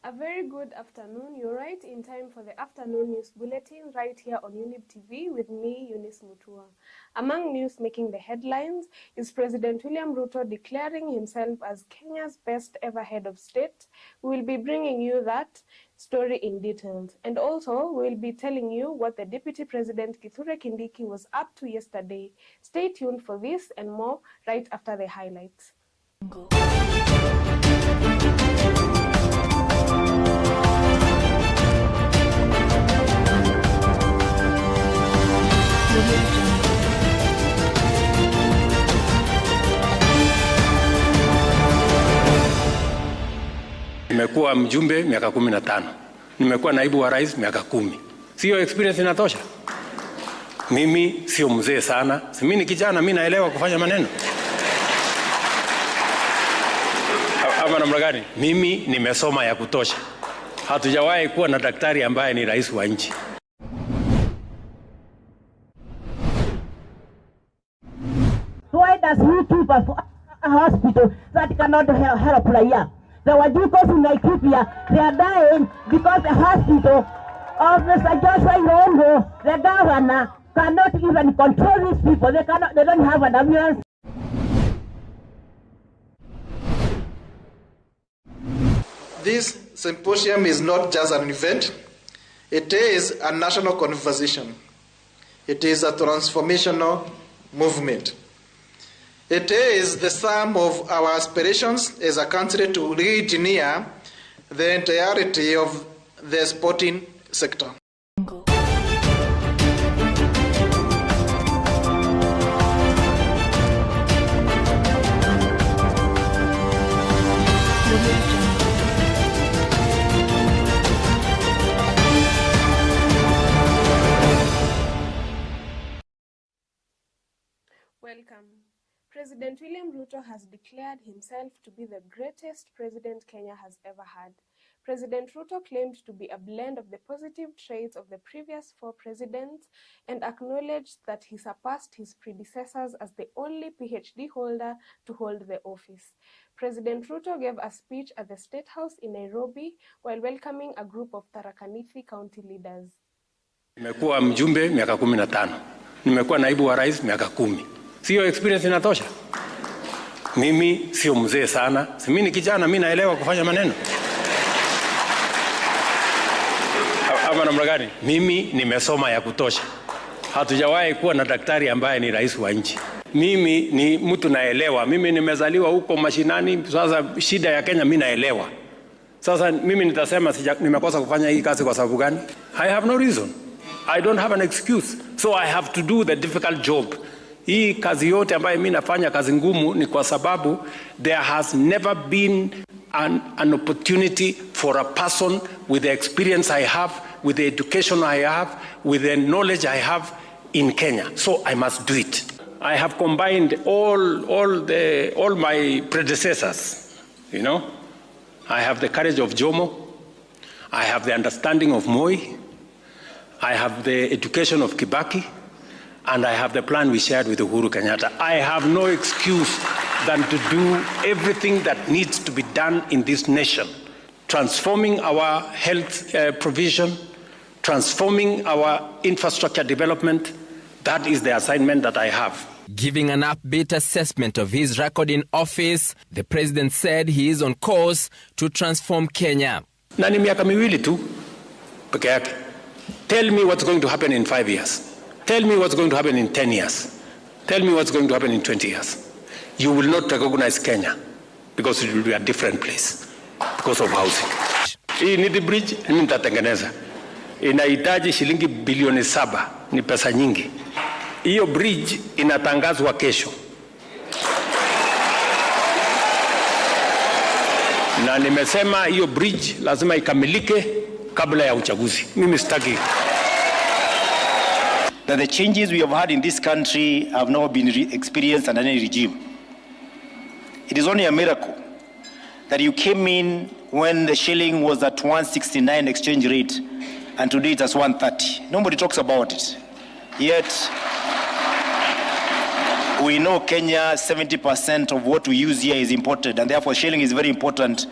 A very good afternoon. You're right in time for the afternoon news bulletin right here on Younib TV with me, Eunice Mutua. Among news making the headlines is President William Ruto declaring himself as Kenya's best ever head of state. We will be bringing you that story in detail. And also, we will be telling you what the Deputy President Kithure Kindiki was up to yesterday. Stay tuned for this and more right after the highlights. Nimekuwa mjumbe miaka 15. Nimekuwa naibu wa rais miaka 10. Sio experience inatosha? Mimi sio mzee sana. Si mimi ni kijana, mimi naelewa kufanya maneno. Ama namna gani? Mimi nimesoma ya kutosha. Hatujawahi kuwa na daktari ambaye ni rais wa nchi. Why does he keep a hospital that cannot help Raia? The Wajikos in Laikipia, they are dying because the hospital of Mr. Joshua Irongo, the governor, cannot even control these people. They don't have an ambulance. This symposium is not just an event. It is a national conversation. It is a transformational movement. It is the sum of our aspirations as a country to re-engineer the entirety of the sporting sector. Welcome. President William Ruto has declared himself to be the greatest president Kenya has ever had. President Ruto claimed to be a blend of the positive traits of the previous 4 presidents and acknowledged that he surpassed his predecessors as the only PhD holder to hold the office. President Ruto gave a speech at the State House in Nairobi while welcoming a group of Tharaka Nithi county leaders. Nimekuwa mjumbe miaka 15. Nimekuwa naibu wa rais miaka 10. Sio experience inatosha? Mimi sio mzee sana. Si mimi ni kijana, mimi naelewa kufanya maneno. Ama namna gani? Mimi nimesoma ya kutosha. Hatujawahi kuwa na daktari ambaye ni rais wa nchi. Mimi ni mtu naelewa. Mimi nimezaliwa huko mashinani. Sasa shida ya Kenya mimi naelewa. Sasa mimi nitasema nimekosa kufanya hii kazi kwa sababu gani? I have no reason. I don't have an excuse. So I have to do the difficult job. Hii kazi yote ambayo mimi nafanya kazi ngumu ni kwa sababu there has never been an opportunity for a person with the experience I have, with the education I have, with the knowledge I have in Kenya. So I must do it. I have combined all my predecessors, you know. I have the courage of Jomo. I have the understanding of Moi. I have the education of Kibaki. And I have the plan we shared with Uhuru Kenyatta. I have no excuse than to do everything that needs to be done in this nation. Transforming our health provision, transforming our infrastructure development, that is the assignment that I have. Giving an upbeat assessment of his record in office, the president said he is on course to transform Kenya. Na ni miaka miwili tu peke yake. Tell me what's going to happen in 5 years. Tell me what's going to happen in 10 years. Tell me what's going to happen in 20 years. You will not recognize Kenya because it will be a different place because of housing. Hii ni the bridge mimi nitatengeneza. Inahitaji shilingi bilioni 7, ni pesa nyingi. Hiyo bridge inatangazwa kesho. Na nimesema hiyo bridge lazima ikamilike kabla ya uchaguzi. Mimi sitaki that the changes we have had in this country have not been experienced under any regime. It is only a miracle that you came in when the shilling was at 169 exchange rate and today it's at 130. Nobody talks about it. Yet, we know Kenya, 70% of what we use here is imported, and therefore shilling is very important.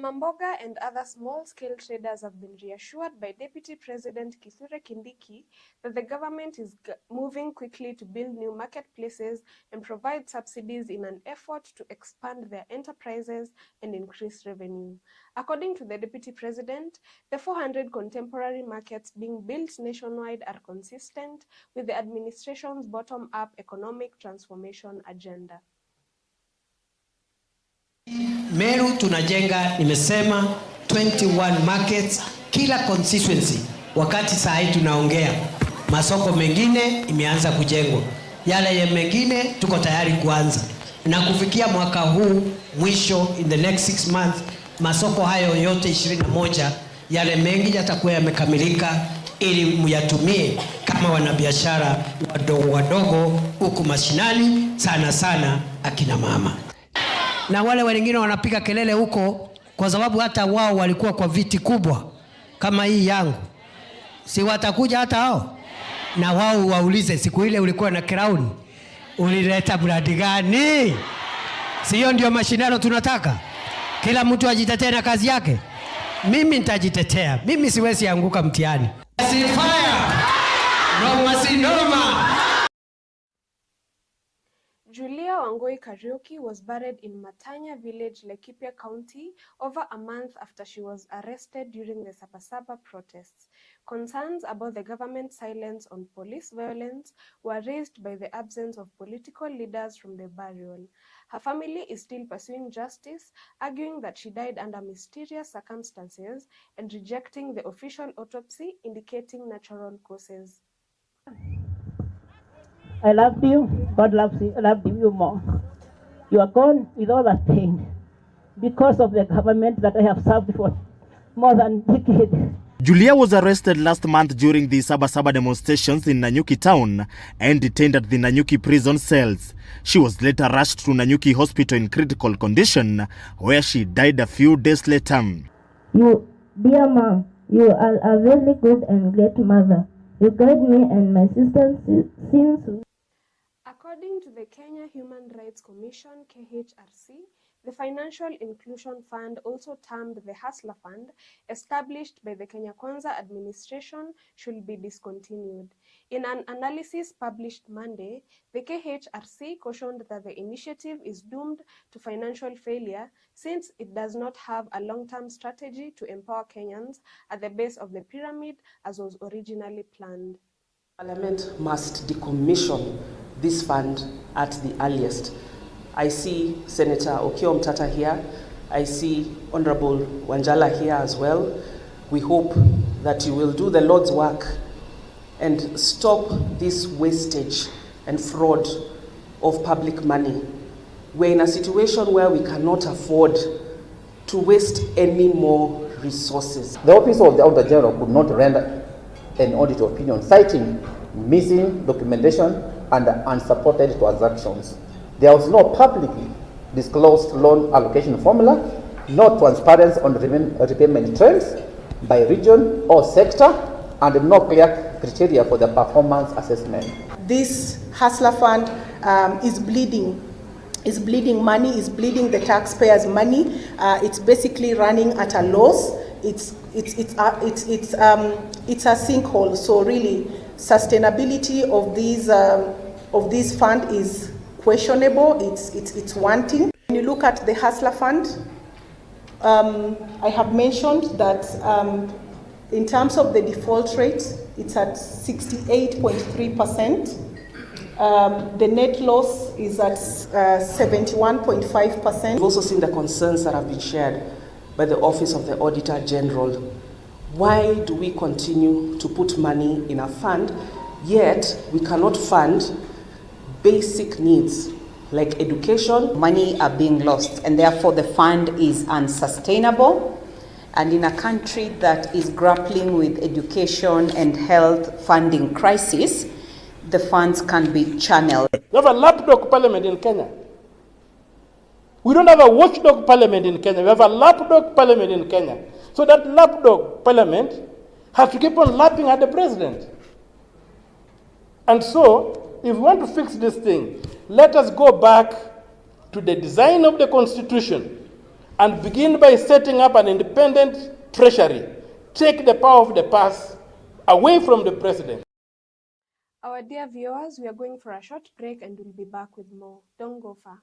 Mamamboga and other small-scale traders have been reassured by Deputy President Kithure Kindiki that the government is moving quickly to build new marketplaces and provide subsidies in an effort to expand their enterprises and increase revenue. According to the Deputy President, the 400 contemporary markets being built nationwide are consistent with the administration's bottom-up economic transformation agenda. Meru tunajenga, nimesema 21 markets kila constituency. Wakati saa hii tunaongea, masoko mengine imeanza kujengwa, yale mengine tuko tayari kuanza, na kufikia mwaka huu mwisho, in the next 6 months, masoko hayo yote 21 yale mengi yatakuwa yamekamilika, ili muyatumie kama wanabiashara wadogo huku mashinani, sana sana akina mama. Na wale wengine wanapiga kelele huko kwa sababu hata wao walikuwa kwa viti kubwa kama hii yangu. Si watakuja hata hao? Na wao waulize, siku ile ulikuwa na crown, ulileta mradi gani? Sio ndio mashindano tunataka? Kila mtu ajitetee na kazi yake. Mimi nitajitetea. Mimi siwezi anguka mtihani. Julia Wangoi Kariuki was buried in Matanya village, Laikipia County, over a month after she was arrested during the Sabasaba protests. Concerns about the government's silence on police violence were raised by the absence of political leaders from the burial. Her family is still pursuing justice, arguing that she died under mysterious circumstances and rejecting the official autopsy indicating natural causes. I loved you. God loves you. I loved you more. You are gone with all that pain because of the government that I have served for more than a decade. Julia was arrested last month during the Sabasaba demonstrations in Nanyuki town and detained at the Nanyuki prison cells. She was later rushed to Nanyuki hospital in critical condition, where she died a few days later. You, dear mom, you are a very good and great mother. You guide me and my sisters since. According to the Kenya Human Rights Commission, KHRC, the Financial Inclusion Fund, also termed the Hustler Fund, established by the Kenya Kwanza administration, should be discontinued. In an analysis published Monday, the KHRC cautioned that the initiative is doomed to financial failure since it does not have a long-term strategy to empower Kenyans at the base of the pyramid as was originally planned. Parliament must decommission this fund at the earliest. I see Senator Okiya Omtata here. I see Honorable Wanjala here as well. We hope that you will do the Lord's work and stop this wastage and fraud of public money. We're in a situation where we cannot afford to waste any more resources. The Office of the Auditor General could not render an audit opinion, citing missing documentation and unsupported transactions. There was no publicly disclosed loan allocation formula, no transparency on repayment trends by region or sector, and no clear criteria for the performance assessment. This Hustler Fund is bleeding money, is bleeding the taxpayers' money. It's basically running at a loss. It's a sinkhole. So really, sustainability of this fund is questionable. It's wanting. When you look at the Hustler Fund, I have mentioned that in terms of the default rate, it's at 68.3%. The net loss is at 71.5%. We've also seen the concerns that have been shared by the Office of the Auditor General. Why do we continue to put money in a fund, yet we cannot fund basic needs like education? Money are being lost, and therefore the fund is unsustainable. And in a country that is grappling with education and health funding crisis, the funds can be channeled. We have a lapdog parliament in Kenya. We don't have a watchdog parliament in Kenya. We have a lapdog parliament in Kenya. So that lapdog parliament has to keep on lapping at the president. And so, if we want to fix this thing, let us go back to the design of the Constitution and begin by setting up an independent treasury. Take the power of the purse away from the president. Our dear viewers, we are going for a short break and we'll be back with more. Don't go far.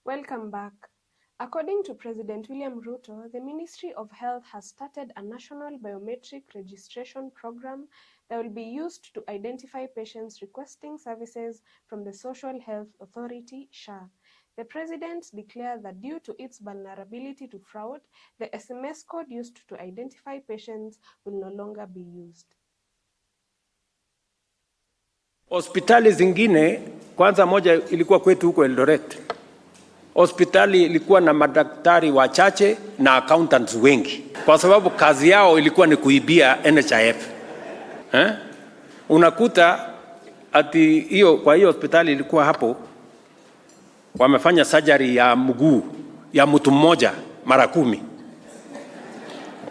Welcome back. According to President William Ruto, the Ministry of Health has started a national biometric registration program that will be used to identify patients requesting services from the Social Health Authority, SHA. The President declared that due to its vulnerability to fraud, the SMS code used to identify patients will no longer be used. Hospitali zingine, kwanza moja ilikuwa kwetu huko Eldoret. Hospitali ilikuwa na madaktari wachache na accountants wengi, kwa sababu kazi yao ilikuwa ni kuibia NHIF. Unakuta ati hiyo, kwa hiyo hospitali ilikuwa hapo wamefanya surgery ya mguu ya mtu mmoja mara 10.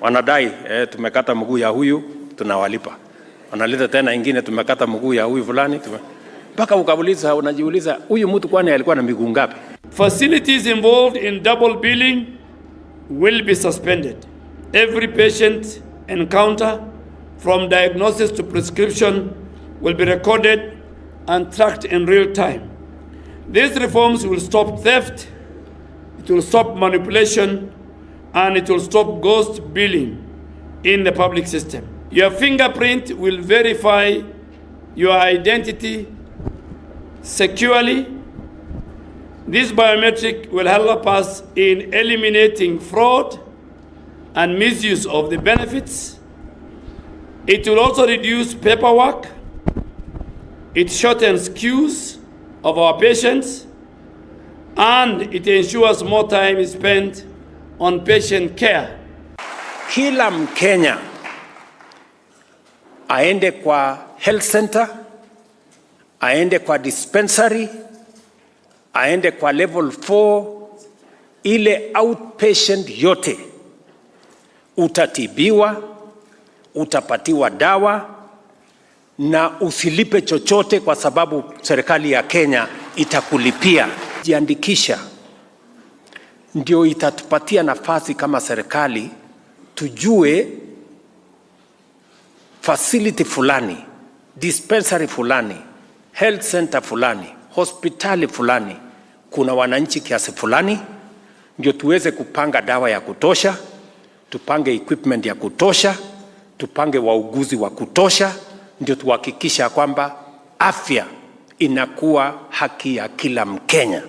Wanadai tumekata mguu ya huyu, tunawalipa. Wanaleta tena ingine, tumekata mguu ya huyu fulani, mpaka ukabuliza, unajiuliza huyu mtu kwani alikuwa na miguu ngapi? Facilities involved in double billing will be suspended. Every patient encounter, from diagnosis to prescription, will be recorded and tracked in real time. These reforms will stop theft, it will stop manipulation, and it will stop ghost billing in the public system. Your fingerprint will verify your identity securely. This biometric will help us in eliminating fraud and misuse of the benefits. It will also reduce paperwork. It shortens queues of our patients, and it ensures more time is spent on patient care. Kila Mkenya aende kwa health center, aende kwa dispensary, aende kwa level 4, ile outpatient yote, utatibiwa, utapatiwa dawa na usilipe chochote, kwa sababu serikali ya Kenya itakulipia. Jiandikisha ndio itatupatia nafasi kama serikali tujue facility fulani, dispensary fulani, health center fulani, hospitali fulani kuna wananchi kiasi fulani, ndio tuweze kupanga dawa ya kutosha, tupange equipment ya kutosha, tupange wauguzi wa kutosha, ndio tuhakikisha kwamba afya inakuwa haki ya kila Mkenya.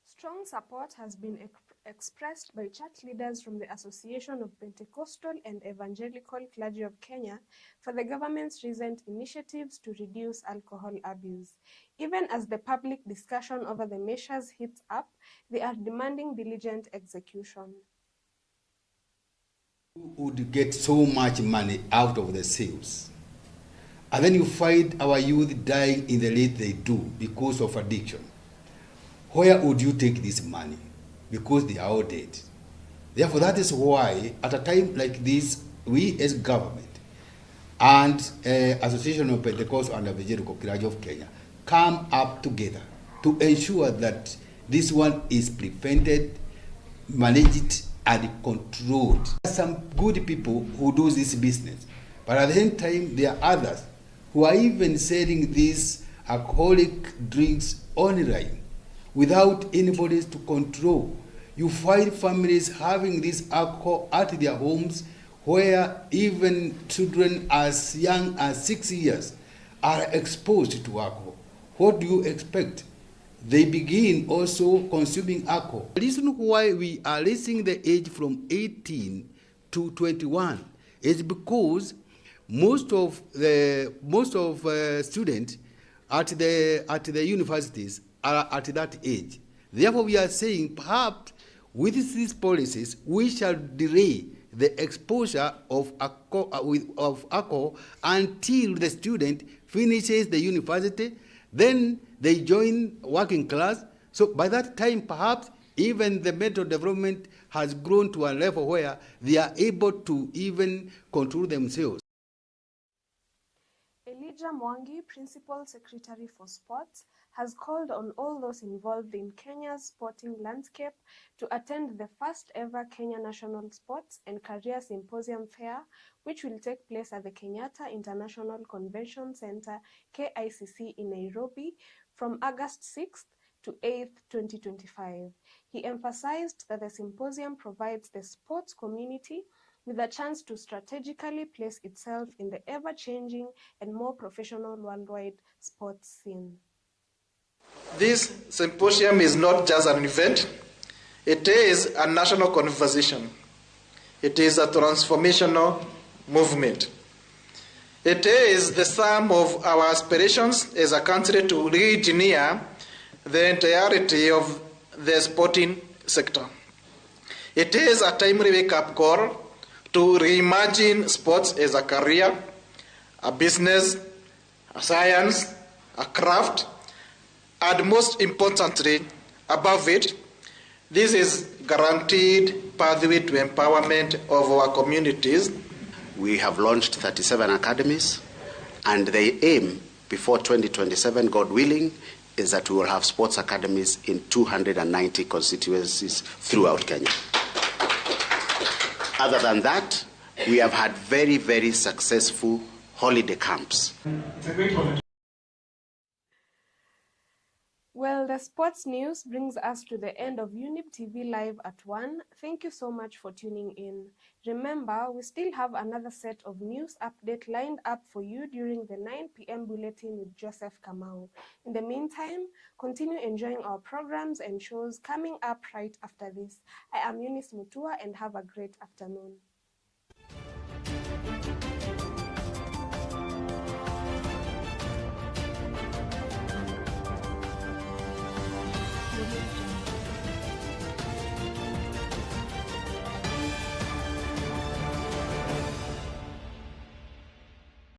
Strong support has been expressed by church leaders from the Association of Pentecostal and Evangelical Clergy of Kenya for the government's recent initiatives to reduce alcohol abuse. Even as the public discussion over the measures heats up, they are demanding diligent execution. Who would get so much money out of the sales? And then you find our youth dying in the late they do because of addiction. Where would you take this money? Because they are all dead. Therefore, that is why at a time like this, we as government and Association of Pentecostal and Evangelical Clergy of Kenya come up together to ensure that this one is prevented, managed, and controlled. There are some good people who do this business, but at the same time, there are others who are even selling these alcoholic drinks online without anybody to control. You find families having this alcohol at their homes, where even children as young as 6 years are exposed to alcohol. What do you expect? They begin also consuming alcohol. The reason why we are raising the age from 18 to 21 is because most of students at the universities are at that age. Therefore, we are saying perhaps with these policies, we shall delay the exposure of alcohol until the student finishes the university, then they join working class. So by that time, perhaps even the mental development has grown to a level where they are able to even control themselves. Elijah Mwangi, Principal Secretary for Sports, has called on all those involved in Kenya's sporting landscape to attend the first ever Kenya National Sports and Career Symposium Fair, which will take place at the Kenyatta International Convention Center, KICC, in Nairobi from August 6th to 8th, 2025. He emphasized that the symposium provides the sports community with a chance to strategically place itself in the ever-changing and more professional worldwide sports scene. This symposium is not just an event, it is a national conversation. It is a transformational movement. It is the sum of our aspirations as a country to re-engineer the entirety of the sporting sector. It is a timely wake-up call to reimagine sports as a career, a business, a science, a craft, and most importantly, above it, this is guaranteed pathway to empowerment of our communities. We have launched 37 academies, and the aim before 2027, God willing, is that we will have sports academies in 290 constituencies throughout Kenya. Other than that, we have had very, very successful holiday camps. It's a great holiday. Well, the sports news brings us to the end of Younib TV Live at 1. Thank you so much for tuning in. Remember, we still have another set of news update lined up for you during the 9 p.m. bulletin with Joseph Kamau. In the meantime, continue enjoying our programs and shows coming up right after this. I am Eunice Mutua, and have a great afternoon.